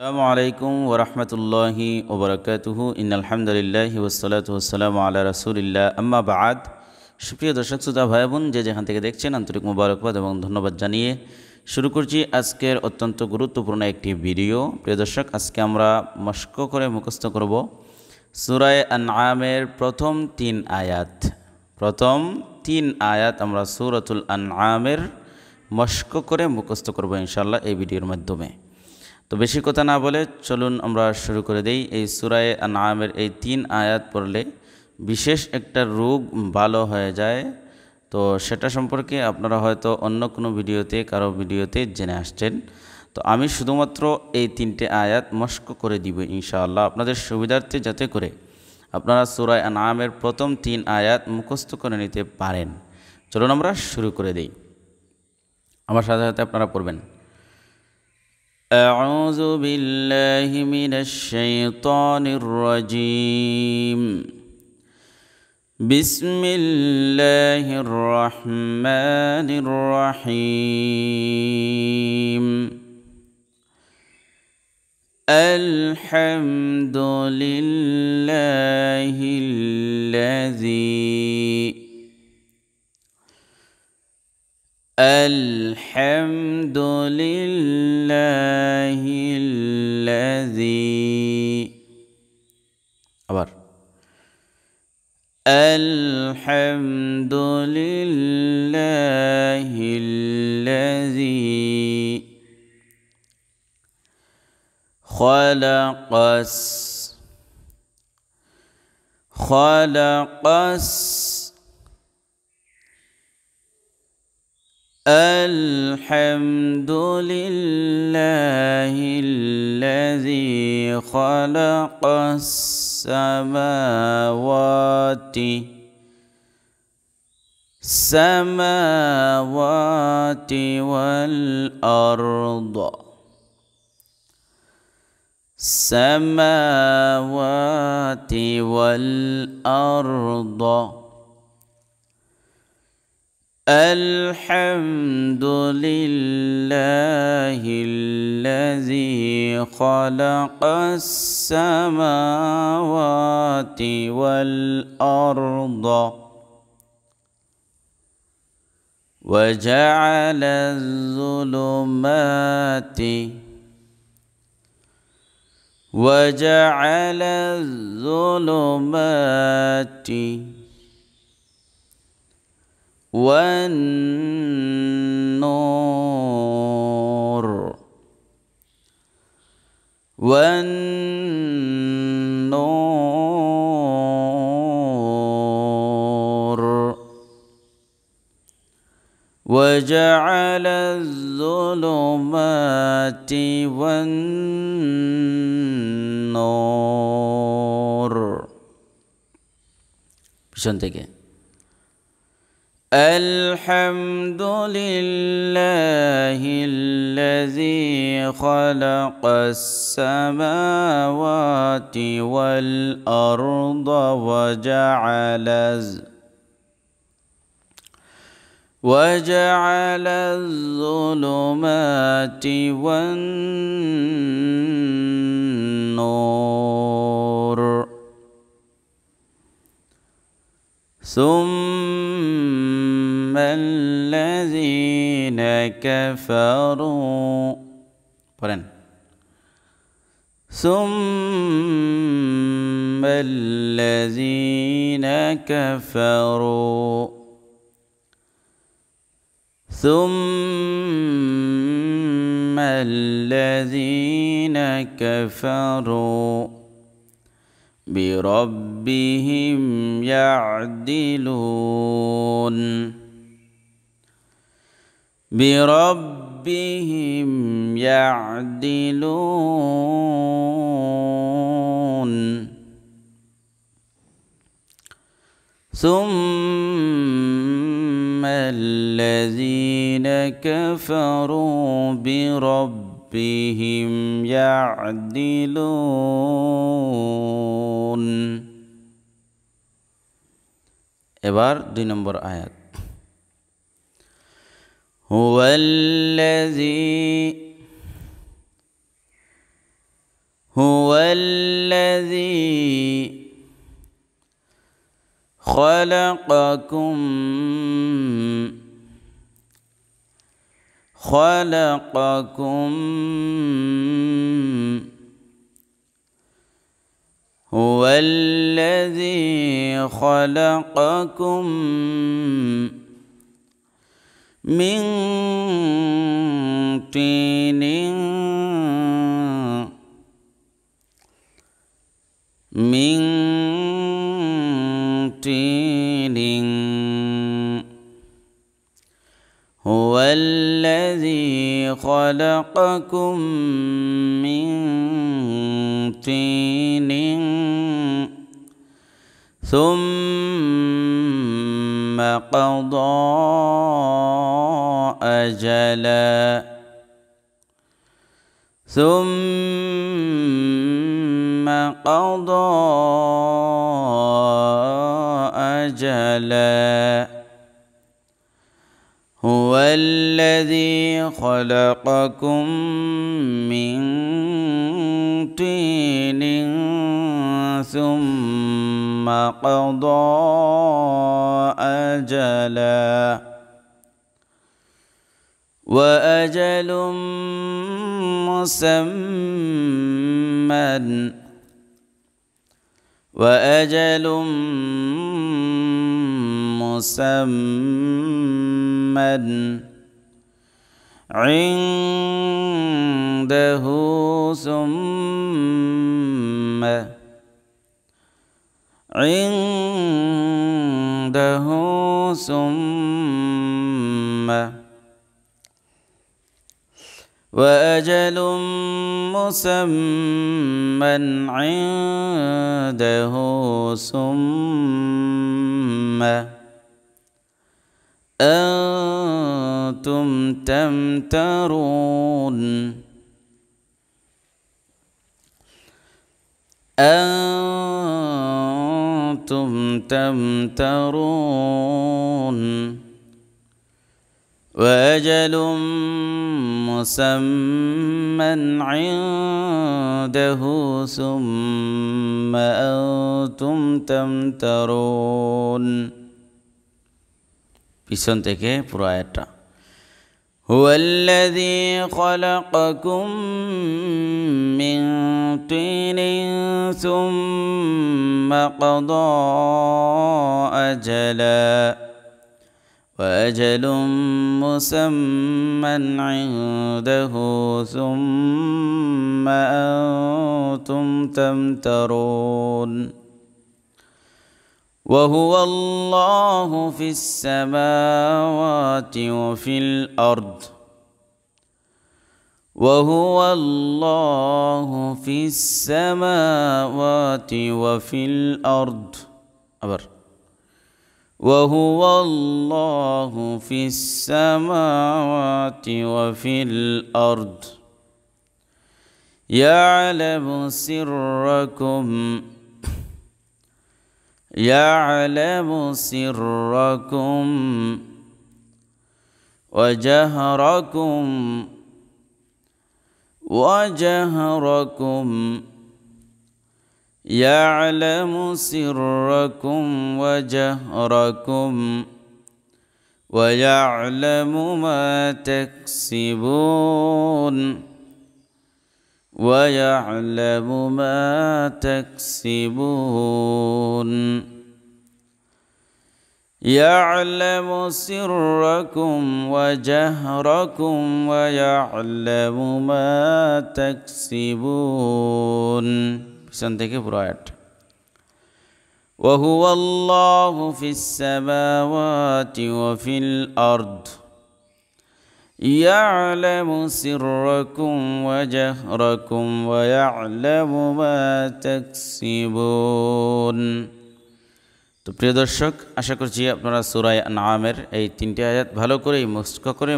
আসসালামু আলাইকুম ওয়া রাহমাতুল্লাহি ওয়া বারাকাতুহু ইন্নাল হামদুলিল্লাহি ওয়াস সালাতু ওয়াস সালামু আলা রাসূলিল্লাহ আম্মা বা'দ। সুপ্রিয় দর্শক শ্রোতা ভাই বোন, যে যেখান থেকে দেখছেন আন্তরিক মোবারকবাদ এবং ধন্যবাদ জানিয়ে শুরু করছি আজকের অত্যন্ত গুরুত্বপূর্ণ একটি ভিডিও। প্রিয় দর্শক, আজকে আমরা মস্ক করে মুখস্থ করব সূরা আনআমের প্রথম 3 আয়াত। প্রথম 3 আয়াত আমরা সূরাতুল আনআমের মস্ক করে মুখস্থ করব ইনশাআল্লাহ এই ভিডিওর মাধ্যমে। তো বেশি কথা না বলে চলুন আমরা শুরু করে দেই। এই সূরা আনআমের এই 3 আয়াত পড়লে বিশেষ একটা রোগ ভালো হয়ে যায়। তো সেটা সম্পর্কে আপনারা হয়তো অন্য কোনো ভিডিওতে কারো ভিডিওতে জেনে আসছেন। তো আমি শুধুমাত্র এই 3টে আয়াত মস্ক করে দিব ইনশাআল্লাহ আপনাদের সুবিধার্থে, যাতে করে আপনারা সূরা আনআমের প্রথম 3 আয়াত মুখস্থ করে নিতে পারেন। চলুন আমরা শুরু করে দেই। আমার সাথে সাথে আপনারা পড়বেন। أعوذ بالله من الشيطان الرجيم بسم الله الرحمن الرحيم الحمد لله الحمد لله আবার الحمد لله الذي خلق الحمد لله الذي خلق السماوات والأرض الحمد لله الذي خلق السماوات والأرض وجعل الظلمات والنور وجعل الظلمات والنور পিছন থেকে الحمد لله الذي خلق السماوات والأرض وجعل الظلمات والنور ثم الذين كفروا ثم الذين كفروا بربهم يعدلون ثم الذين كفروا بربهم يعدلون এবার 2 নম্বর আয়াত هو الذي هو الذي خلقكم هو الذي خلقكم من طين هو الذي خلقكم من طين ثم قضى أجلا هو الذي خلقكم من طين ثم قضى أجلا وأجل مسمى عنده وأجل مسمى عنده ثم أنتم تمترون وأجل مسمى عنده ثم أنتم تمترون পিছন থেকে পুরো আয়াতটা هو الذي خلقكم من طين ثم قضى أجلا وأجل مسمى عنده ثم أنتم تمترون وهو الله في السماوات وفي الأرض وهو الله في السماوات وفي الأرض وهو الله في السماوات وفي الأرض يعلم سركم وجهركم يعلم سركم وجهركم ويعلم ما تكسبون يعلم سركم وجهركم ويعلم ما تكسبون পিছন থেকে পুরো আয়াত وهو الله في السماوات وفي الأرض يعلم سركم وجهركم ويعلم ما تكسبون। তো প্রিয় দর্শক, আশা করছি আপনারা সূরা আনআমের এই তিনটি আয়াত ভালো করে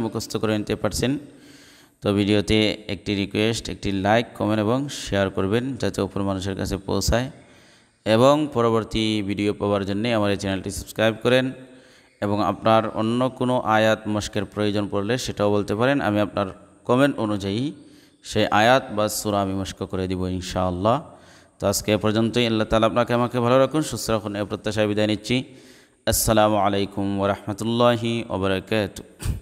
মুখস্থ করে নিতে পারছেন। তো ভিডিওতে একটি রিকোয়েস্ট, একটি লাইক, কমেন্ট এবং শেয়ার করবেন যাতে অপর মানুষের কাছে পৌঁছায়, এবং পরবর্তী ভিডিও পাওয়ার জন্য আমার এই চ্যানেলটি সাবস্ক্রাইব করেন। এবং আপনার অন্য কোনো আয়াত মশকের প্রয়োজন পড়লে সেটাও বলতে পারেন, আমি আপনার কমেন্ট অনুযায়ী সেই আয়াত বা সূরা আমি মস্ক করে দিব ইনশাআল্লাহ। তো আজকে এ পর্যন্তই। আল্লাহ তাআলা আপনাকে আমাকে ভালো রাখুন, সুস্থ রাখুন, এ প্রত্যাশায় বিদায় নিচ্ছি। আসসালামু আলাইকুম ওয়া রাহমাতুল্লাহি ওয়া বারাকাতুহু।